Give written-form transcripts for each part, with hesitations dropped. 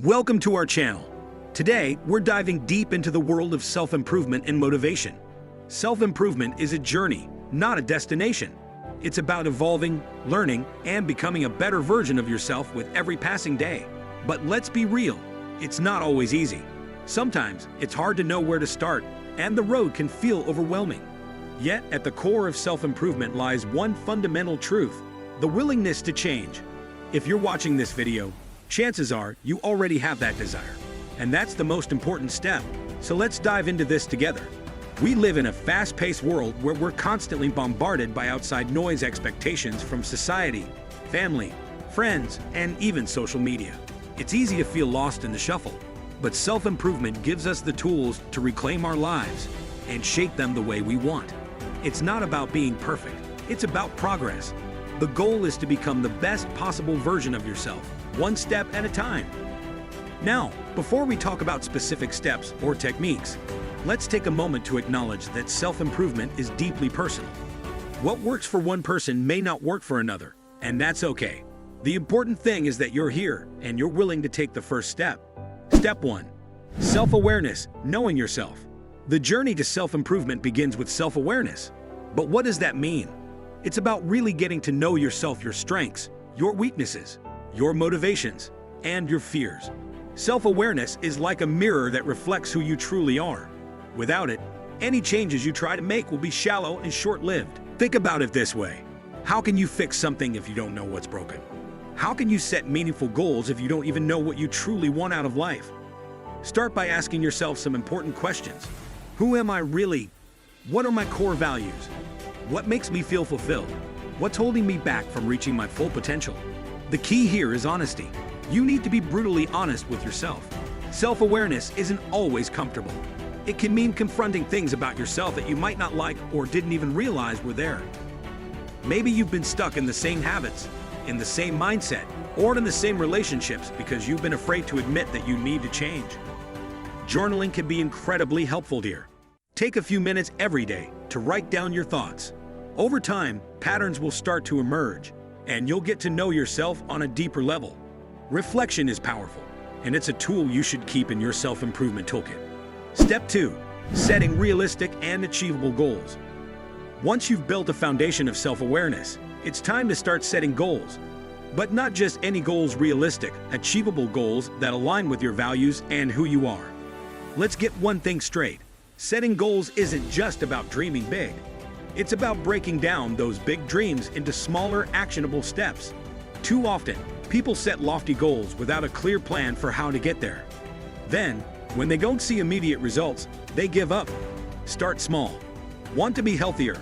Welcome to our channel. Today, we're diving deep into the world of self-improvement and motivation. Self-improvement is a journey, not a destination. It's about evolving, learning, and becoming a better version of yourself with every passing day. But let's be real, it's not always easy. Sometimes, it's hard to know where to start, and the road can feel overwhelming. Yet, at the core of self-improvement lies one fundamental truth: the willingness to change. If you're watching this video, chances are you already have that desire. And that's the most important step. So let's dive into this together. We live in a fast-paced world where we're constantly bombarded by outside noise expectations from society, family, friends, and even social media. It's easy to feel lost in the shuffle, but self-improvement gives us the tools to reclaim our lives and shape them the way we want. It's not about being perfect, it's about progress. The goal is to become the best possible version of yourself, one step at a time. Now, before we talk about specific steps or techniques, let's take a moment to acknowledge that self-improvement is deeply personal. What works for one person may not work for another, and that's okay. The important thing is that you're here and you're willing to take the first step. Step 1. Self-awareness, knowing yourself. The journey to self-improvement begins with self-awareness. But what does that mean? It's about really getting to know yourself, your strengths, your weaknesses, your motivations, and your fears. Self-awareness is like a mirror that reflects who you truly are. Without it, any changes you try to make will be shallow and short-lived. Think about it this way. How can you fix something if you don't know what's broken? How can you set meaningful goals if you don't even know what you truly want out of life? Start by asking yourself some important questions. Who am I really? What are my core values? What makes me feel fulfilled? What's holding me back from reaching my full potential? The key here is honesty. You need to be brutally honest with yourself. Self-awareness isn't always comfortable. It can mean confronting things about yourself that you might not like or didn't even realize were there. Maybe you've been stuck in the same habits, in the same mindset, or in the same relationships because you've been afraid to admit that you need to change. Journaling can be incredibly helpful here. Take a few minutes every day to write down your thoughts. Over time, patterns will start to emerge, and you'll get to know yourself on a deeper level. Reflection is powerful, and it's a tool you should keep in your self-improvement toolkit. Step 2. Setting realistic and achievable goals. Once you've built a foundation of self-awareness, it's time to start setting goals. But not just any goals, realistic, achievable goals that align with your values and who you are. Let's get one thing straight. Setting goals isn't just about dreaming big. It's about breaking down those big dreams into smaller, actionable steps. Too often, people set lofty goals without a clear plan for how to get there. Then, when they don't see immediate results, they give up. Start small. Want to be healthier?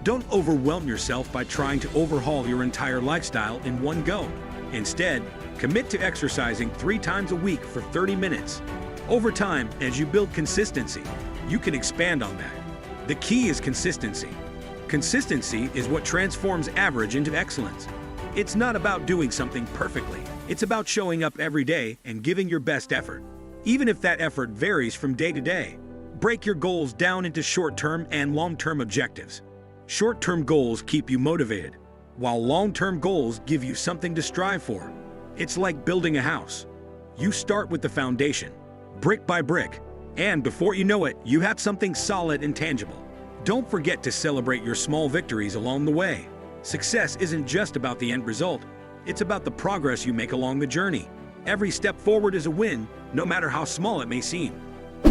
Don't overwhelm yourself by trying to overhaul your entire lifestyle in one go. Instead, commit to exercising 3 times a week for 30 minutes. Over time, as you build consistency, you can expand on that. The key is consistency. Consistency is what transforms average into excellence. It's not about doing something perfectly. It's about showing up every day and giving your best effort. Even if that effort varies from day to day, break your goals down into short-term and long-term objectives. Short-term goals keep you motivated, while long-term goals give you something to strive for. It's like building a house. You start with the foundation, brick by brick, and before you know it, you have something solid and tangible. Don't forget to celebrate your small victories along the way. Success isn't just about the end result, it's about the progress you make along the journey. Every step forward is a win, no matter how small it may seem.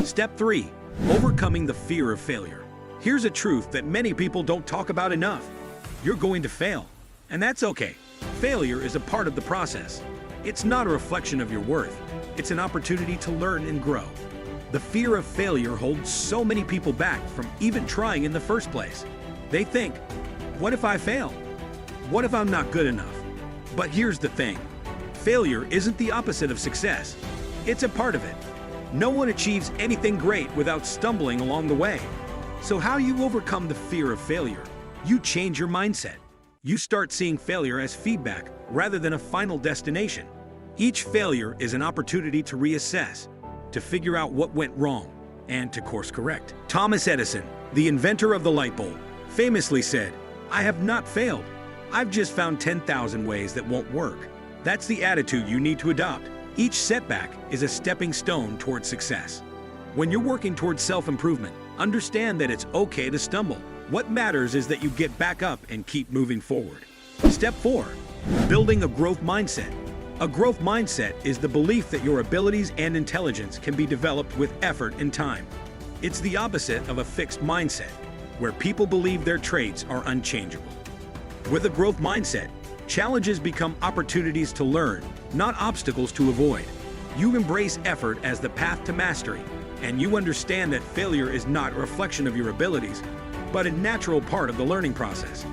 Step 3. Overcoming the fear of failure. Here's a truth that many people don't talk about enough. You're going to fail, and that's okay. Failure is a part of the process. It's not a reflection of your worth. It's an opportunity to learn and grow. The fear of failure holds so many people back from even trying in the first place. They think, what if I fail? What if I'm not good enough? But here's the thing. Failure isn't the opposite of success. It's a part of it. No one achieves anything great without stumbling along the way. So how do you overcome the fear of failure? You change your mindset. You start seeing failure as feedback rather than a final destination. Each failure is an opportunity to reassess, to figure out what went wrong, and to course correct. Thomas Edison, the inventor of the light bulb, famously said, "I have not failed. I've just found 10,000 ways that won't work." That's the attitude you need to adopt. Each setback is a stepping stone towards success. When you're working towards self-improvement, understand that it's okay to stumble. What matters is that you get back up and keep moving forward. Step 4. Building a growth mindset. A growth mindset is the belief that your abilities and intelligence can be developed with effort and time. It's the opposite of a fixed mindset, where people believe their traits are unchangeable. With a growth mindset, challenges become opportunities to learn, not obstacles to avoid. You embrace effort as the path to mastery, and you understand that failure is not a reflection of your abilities, but a natural part of the learning process.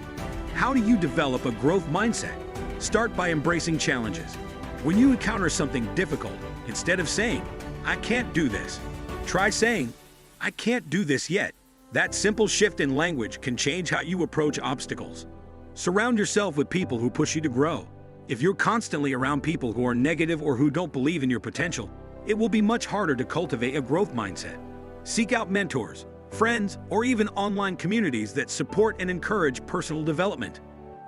How do you develop a growth mindset? Start by embracing challenges. When you encounter something difficult, instead of saying, "I can't do this," try saying, "I can't do this yet." That simple shift in language can change how you approach obstacles. Surround yourself with people who push you to grow. If you're constantly around people who are negative or who don't believe in your potential, it will be much harder to cultivate a growth mindset. Seek out mentors, friends, or even online communities that support and encourage personal development.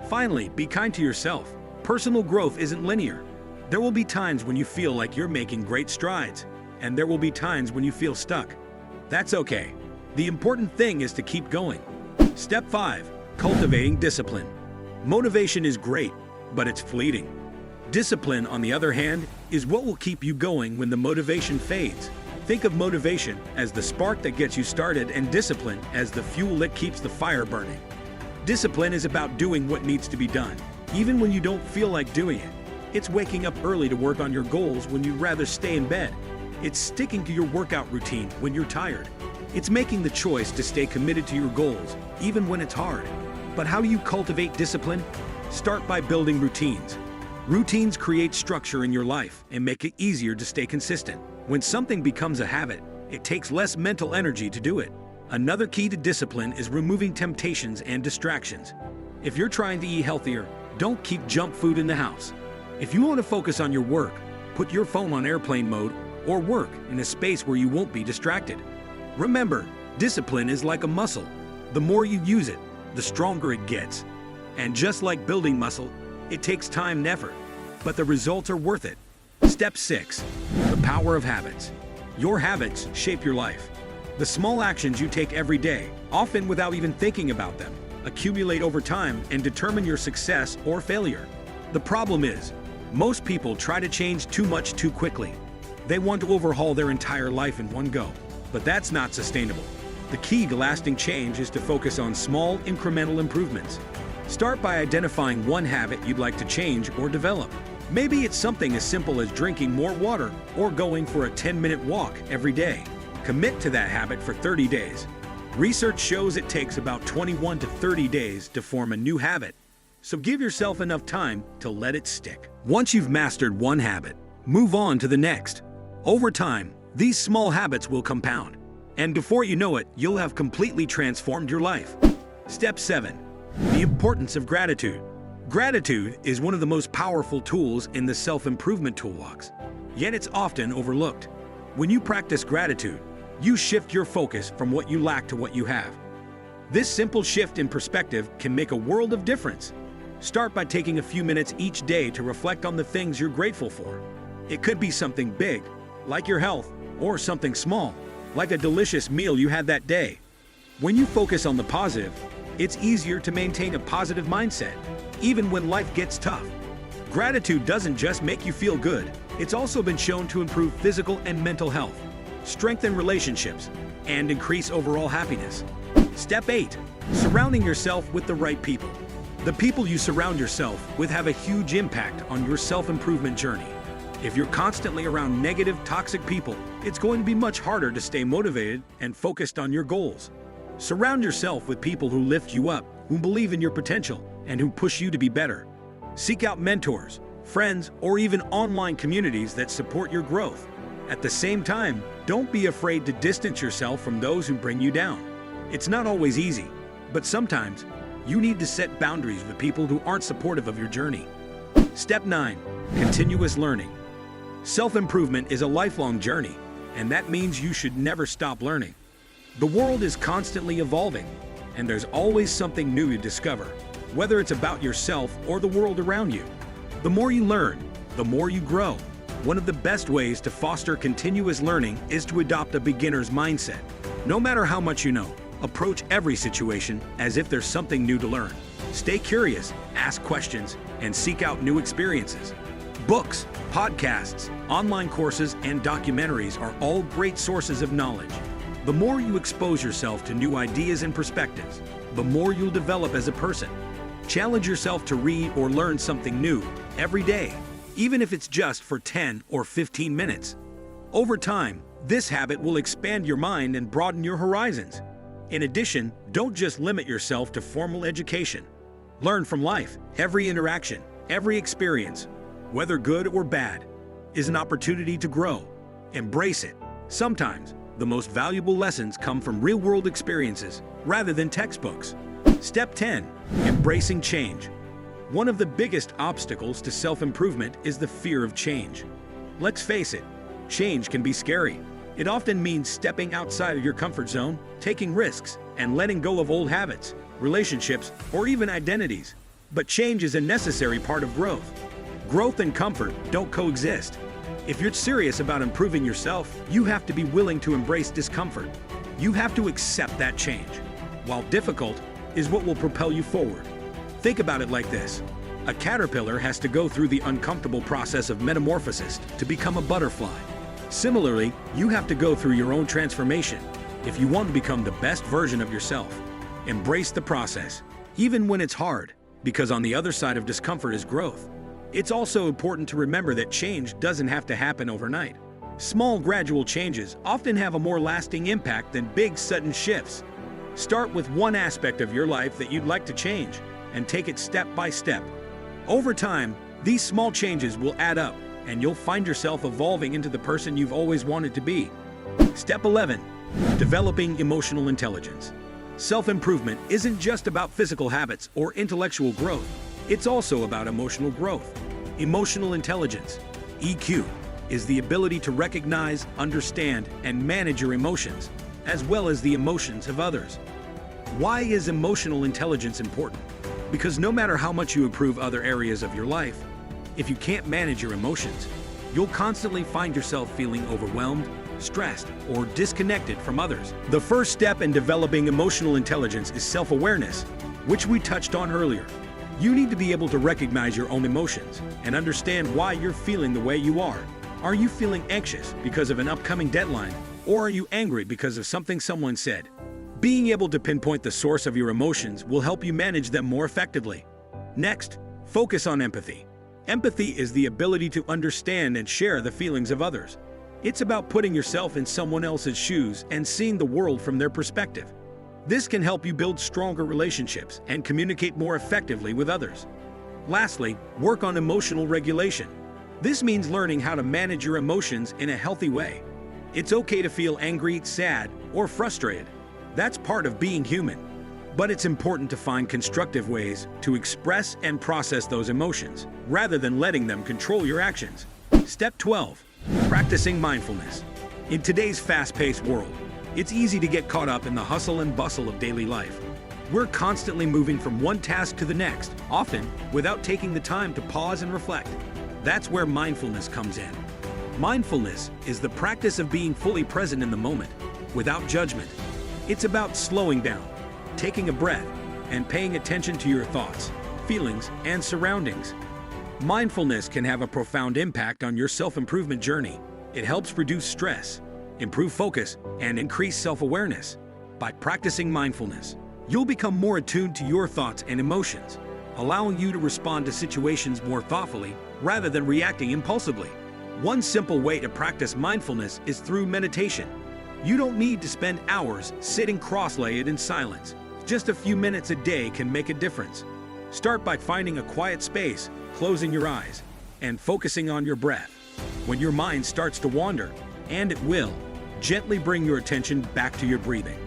Finally, be kind to yourself. Personal growth isn't linear. There will be times when you feel like you're making great strides, and there will be times when you feel stuck. That's okay. The important thing is to keep going. Step 5. Cultivating discipline. Motivation is great, but it's fleeting. Discipline, on the other hand, is what will keep you going when the motivation fades. Think of motivation as the spark that gets you started and discipline as the fuel that keeps the fire burning. Discipline is about doing what needs to be done, even when you don't feel like doing it. It's waking up early to work on your goals when you'd rather stay in bed. It's sticking to your workout routine when you're tired. It's making the choice to stay committed to your goals, even when it's hard. But how do you cultivate discipline? Start by building routines. Routines create structure in your life and make it easier to stay consistent. When something becomes a habit, it takes less mental energy to do it. Another key to discipline is removing temptations and distractions. If you're trying to eat healthier, don't keep junk food in the house. If you want to focus on your work, put your phone on airplane mode or work in a space where you won't be distracted. Remember, discipline is like a muscle. The more you use it, the stronger it gets. And just like building muscle, it takes time and effort, but the results are worth it. Step 6. The power of habits. Your habits shape your life. The small actions you take every day, often without even thinking about them, accumulate over time and determine your success or failure. The problem is, most people try to change too much too quickly. They want to overhaul their entire life in one go, but that's not sustainable. The key to lasting change is to focus on small, incremental improvements. Start by identifying one habit you'd like to change or develop. Maybe it's something as simple as drinking more water or going for a 10-minute walk every day. Commit to that habit for 30 days. Research shows it takes about 21 to 30 days to form a new habit, so give yourself enough time to let it stick. Once you've mastered one habit, move on to the next. Over time, these small habits will compound, and before you know it, you'll have completely transformed your life. Step 7. The importance of gratitude. Gratitude is one of the most powerful tools in the self-improvement toolbox, yet it's often overlooked. When you practice gratitude, you shift your focus from what you lack to what you have. This simple shift in perspective can make a world of difference. Start by taking a few minutes each day to reflect on the things you're grateful for. It could be something big, like your health, or something small, like a delicious meal you had that day. When you focus on the positive, it's easier to maintain a positive mindset, even when life gets tough. Gratitude doesn't just make you feel good, it's also been shown to improve physical and mental health, strengthen relationships, and increase overall happiness. Step 8. Surrounding yourself with the right people. The people you surround yourself with have a huge impact on your self-improvement journey. If you're constantly around negative, toxic people, it's going to be much harder to stay motivated and focused on your goals. Surround yourself with people who lift you up, who believe in your potential, and who push you to be better. Seek out mentors, friends, or even online communities that support your growth. At the same time, don't be afraid to distance yourself from those who bring you down. It's not always easy, but sometimes you need to set boundaries with people who aren't supportive of your journey. Step 9. Continuous learning. Self-improvement is a lifelong journey, and that means you should never stop learning. The world is constantly evolving, and there's always something new to discover, whether it's about yourself or the world around you. The more you learn, the more you grow. One of the best ways to foster continuous learning is to adopt a beginner's mindset. No matter how much you know, approach every situation as if there's something new to learn. Stay curious, ask questions, and seek out new experiences. Books, podcasts, online courses, and documentaries are all great sources of knowledge. The more you expose yourself to new ideas and perspectives, the more you'll develop as a person. Challenge yourself to read or learn something new every day, even if it's just for 10 or 15 minutes. Over time, this habit will expand your mind and broaden your horizons. In addition, don't just limit yourself to formal education. Learn from life. Every interaction, every experience, whether good or bad, is an opportunity to grow. Embrace it. Sometimes, the most valuable lessons come from real-world experiences rather than textbooks. Step 10. Embracing change. One of the biggest obstacles to self-improvement is the fear of change. Let's face it, change can be scary. It often means stepping outside of your comfort zone, taking risks, and letting go of old habits, relationships, or even identities. But change is a necessary part of growth. Growth and comfort don't coexist. If you're serious about improving yourself, you have to be willing to embrace discomfort. You have to accept that change. While difficult, is what will propel you forward. Think about it like this. A caterpillar has to go through the uncomfortable process of metamorphosis to become a butterfly. Similarly, you have to go through your own transformation if you want to become the best version of yourself. Embrace the process, even when it's hard, because on the other side of discomfort is growth. It's also important to remember that change doesn't have to happen overnight. Small, gradual changes often have a more lasting impact than big, sudden shifts. Start with one aspect of your life that you'd like to change and take it step by step. Over time, these small changes will add up and you'll find yourself evolving into the person you've always wanted to be. Step 11. Developing emotional intelligence. Self-improvement isn't just about physical habits or intellectual growth. It's also about emotional growth. Emotional intelligence, EQ, is the ability to recognize, understand, and manage your emotions, as well as the emotions of others. Why is emotional intelligence important? Because no matter how much you improve other areas of your life, if you can't manage your emotions, you'll constantly find yourself feeling overwhelmed, stressed, or disconnected from others. The first step in developing emotional intelligence is self-awareness, which we touched on earlier. You need to be able to recognize your own emotions and understand why you're feeling the way you are. Are you feeling anxious because of an upcoming deadline, or are you angry because of something someone said? Being able to pinpoint the source of your emotions will help you manage them more effectively. Next, focus on empathy. Empathy is the ability to understand and share the feelings of others. It's about putting yourself in someone else's shoes and seeing the world from their perspective. This can help you build stronger relationships and communicate more effectively with others. Lastly, work on emotional regulation. This means learning how to manage your emotions in a healthy way. It's okay to feel angry, sad, or frustrated. That's part of being human. But it's important to find constructive ways to express and process those emotions, rather than letting them control your actions. Step 12. Practicing mindfulness. In today's fast-paced world, it's easy to get caught up in the hustle and bustle of daily life. We're constantly moving from one task to the next, often without taking the time to pause and reflect. That's where mindfulness comes in. Mindfulness is the practice of being fully present in the moment, without judgment. It's about slowing down, taking a breath, and paying attention to your thoughts, feelings, and surroundings. Mindfulness can have a profound impact on your self-improvement journey. It helps reduce stress, improve focus, and increase self-awareness. By practicing mindfulness, you'll become more attuned to your thoughts and emotions, allowing you to respond to situations more thoughtfully rather than reacting impulsively. One simple way to practice mindfulness is through meditation. You don't need to spend hours sitting cross-legged in silence. Just a few minutes a day can make a difference. Start by finding a quiet space, closing your eyes, and focusing on your breath. When your mind starts to wander, and it will, gently bring your attention back to your breathing.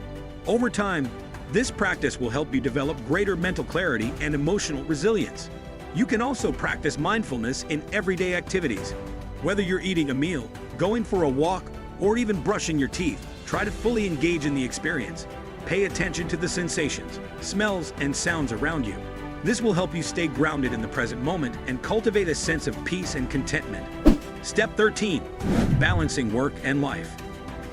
Over time, this practice will help you develop greater mental clarity and emotional resilience. You can also practice mindfulness in everyday activities. Whether you're eating a meal, going for a walk, or even brushing your teeth, try to fully engage in the experience. Pay attention to the sensations, smells, and sounds around you. This will help you stay grounded in the present moment and cultivate a sense of peace and contentment. Step 13. Balancing work and life.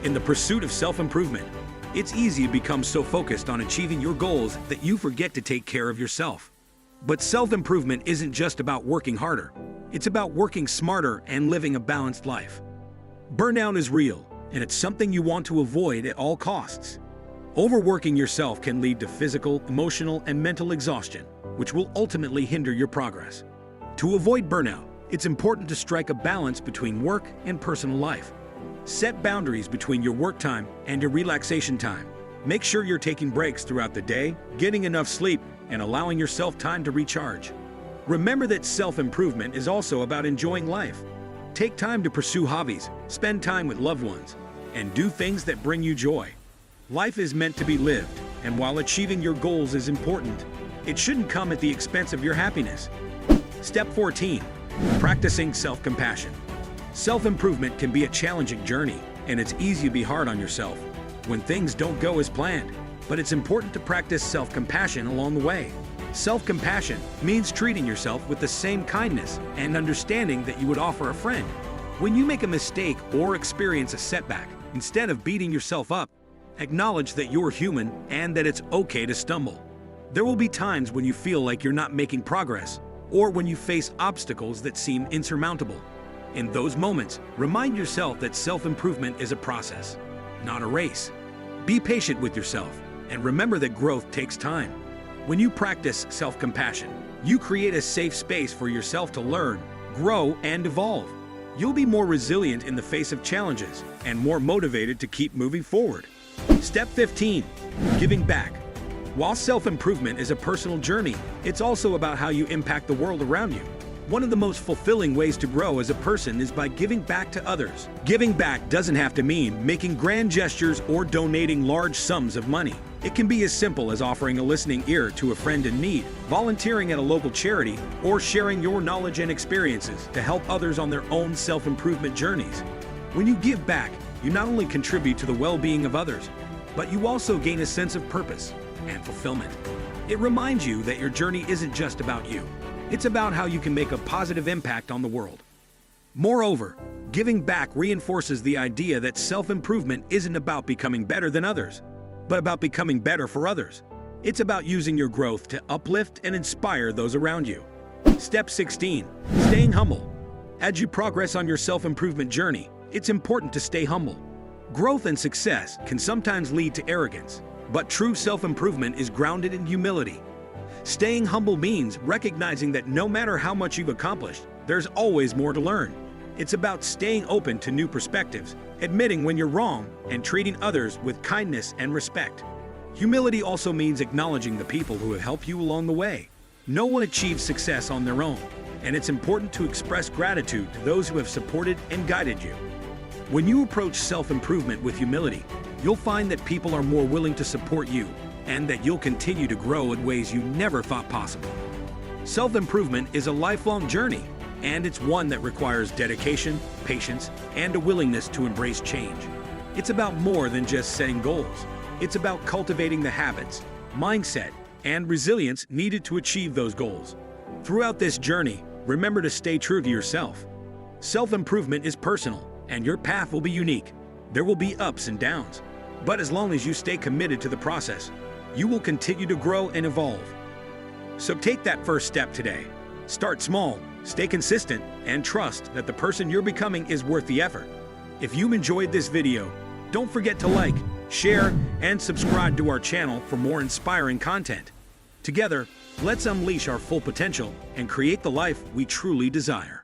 In the pursuit of self-improvement, it's easy to become so focused on achieving your goals that you forget to take care of yourself. But self-improvement isn't just about working harder. It's about working smarter and living a balanced life. Burnout is real, and it's something you want to avoid at all costs. Overworking yourself can lead to physical, emotional, and mental exhaustion, which will ultimately hinder your progress. To avoid burnout, it's important to strike a balance between work and personal life. Set boundaries between your work time and your relaxation time. Make sure you're taking breaks throughout the day, getting enough sleep, and allowing yourself time to recharge. Remember that self-improvement is also about enjoying life. Take time to pursue hobbies, spend time with loved ones, and do things that bring you joy. Life is meant to be lived, and while achieving your goals is important, it shouldn't come at the expense of your happiness. Step 14. Practicing self-compassion. Self-improvement can be a challenging journey, and it's easy to be hard on yourself when things don't go as planned. But it's important to practice self-compassion along the way. Self-compassion means treating yourself with the same kindness and understanding that you would offer a friend. When you make a mistake or experience a setback, instead of beating yourself up, acknowledge that you're human and that it's okay to stumble. There will be times when you feel like you're not making progress, or when you face obstacles that seem insurmountable. In those moments, remind yourself that self-improvement is a process, not a race. Be patient with yourself, and remember that growth takes time. When you practice self-compassion, you create a safe space for yourself to learn, grow, and evolve. You'll be more resilient in the face of challenges and more motivated to keep moving forward. Step 15. Giving back. While self-improvement is a personal journey, it's also about how you impact the world around you. One of the most fulfilling ways to grow as a person is by giving back to others. Giving back doesn't have to mean making grand gestures or donating large sums of money. It can be as simple as offering a listening ear to a friend in need, volunteering at a local charity, or sharing your knowledge and experiences to help others on their own self-improvement journeys. When you give back, you not only contribute to the well-being of others, but you also gain a sense of purpose and fulfillment. It reminds you that your journey isn't just about you. It's about how you can make a positive impact on the world. Moreover, giving back reinforces the idea that self-improvement isn't about becoming better than others, but about becoming better for others. It's about using your growth to uplift and inspire those around you. Step 16. Staying humble. As you progress on your self-improvement journey, it's important to stay humble. Growth and success can sometimes lead to arrogance, but true self-improvement is grounded in humility. Staying humble means recognizing that no matter how much you've accomplished, there's always more to learn. It's about staying open to new perspectives, admitting when you're wrong, and treating others with kindness and respect. Humility also means acknowledging the people who have helped you along the way. No one achieves success on their own, and it's important to express gratitude to those who have supported and guided you. When you approach self-improvement with humility, you'll find that people are more willing to support you, and that you'll continue to grow in ways you never thought possible. Self-improvement is a lifelong journey, and it's one that requires dedication, patience, and a willingness to embrace change. It's about more than just setting goals. It's about cultivating the habits, mindset, and resilience needed to achieve those goals. Throughout this journey, remember to stay true to yourself. Self-improvement is personal, and your path will be unique. There will be ups and downs, but as long as you stay committed to the process, you will continue to grow and evolve. So take that first step today. Start small, stay consistent, and trust that the person you're becoming is worth the effort. If you enjoyed this video, don't forget to like, share, and subscribe to our channel for more inspiring content. Together, let's unleash our full potential and create the life we truly desire.